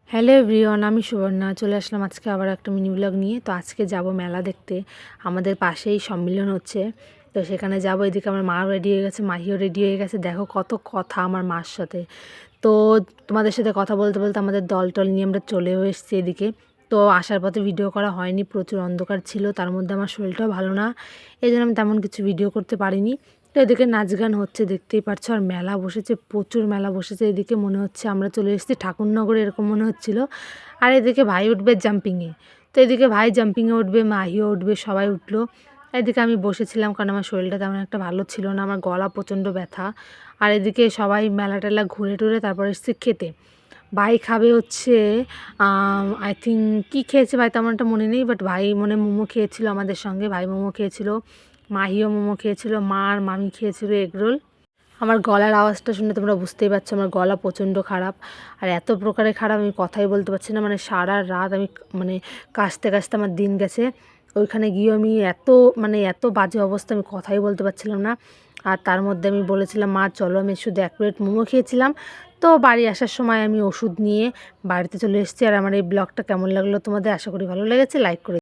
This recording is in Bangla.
হ্যালো এভরিওয়ান, আমি সুবর্ণা চলে আসলাম আজকে আবার একটা মিনি ব্লগ নিয়ে। তো আজকে যাব মেলা দেখতে। আমাদের পাশেই সম্মেলন হচ্ছে, তো সেখানে যাব। এদিকে আমার মাও রেডি হয়ে গেছে, মাহিও রেডি হয়ে গেছে। দেখো কত কথা আমার মার সাথে। তো তোমাদের সাথে কথা বলতে বলতে আমাদের দল টল নিয়ে আমরা চলেও এসেছি এদিকে। তো আসার পথে ভিডিও করা হয়নি, প্রচুর অন্ধকার ছিল, তার মধ্যে আমার শরীরটাও ভালো না, এই জন্য আমি তেমন কিছু ভিডিও করতে পারিনি। তো এদিকে নাচ গান হচ্ছে, দেখতেই পারছো। আর মেলা বসেছে, প্রচুর মেলা বসেছে। এদিকে মনে হচ্ছে আমরা চলে এসেছি ঠাকুরনগরে, এরকম মনে হচ্ছিল। আর এদিকে ভাই উঠবে জাম্পিংয়ে, তো এদিকে ভাই জাম্পিংয়ে উঠবে, মাহিও উঠবে, সবাই উঠলো। এদিকে আমি বসেছিলাম, কারণ আমার শরীরটা তেমন একটা ভালো ছিল না, আমার গলা প্রচণ্ড ব্যথা। আর এদিকে সবাই মেলা টেলা ঘুরে টুরে তারপর এসেছি খেতে। ভাই খাবে হচ্ছে আই থিঙ্ক কী খেয়েছে ভাই তেমন একটা মনে নেই, বাট ভাই মনে মোমো খেয়েছিল আমাদের সঙ্গে। ভাই মোমো খেয়েছিল, মাহিও মোমো খেয়েছিল, মা আর মামি খেয়েছিল এগরোল। আমার গলার আওয়াজটা শুনে তোমরা বুঝতেই পারছো, আমার গলা প্রচণ্ড খারাপ। আর এত প্রকারে খারাপ, আমি কথাই বলতে পারছি না। মানে সারা রাত আমি মানে কাশতে কাশতে আমার দিন গেছে। ওইখানে গিয়ে আমি এত বাজে অবস্থা, আমি কথাই বলতে পারছিলাম না। আর তার মধ্যে আমি বলেছিলাম, মা চলো, আমি শুধু 1 প্লেট মোমো খেয়েছিলাম। তো বাড়ি আসার সময় আমি ওষুধ নিয়ে বাড়িতে চলে এসেছি। আর আমার এই ব্লগটা কেমন লাগলো তোমাদের, আশা করি ভালো লেগেছে। লাইক করে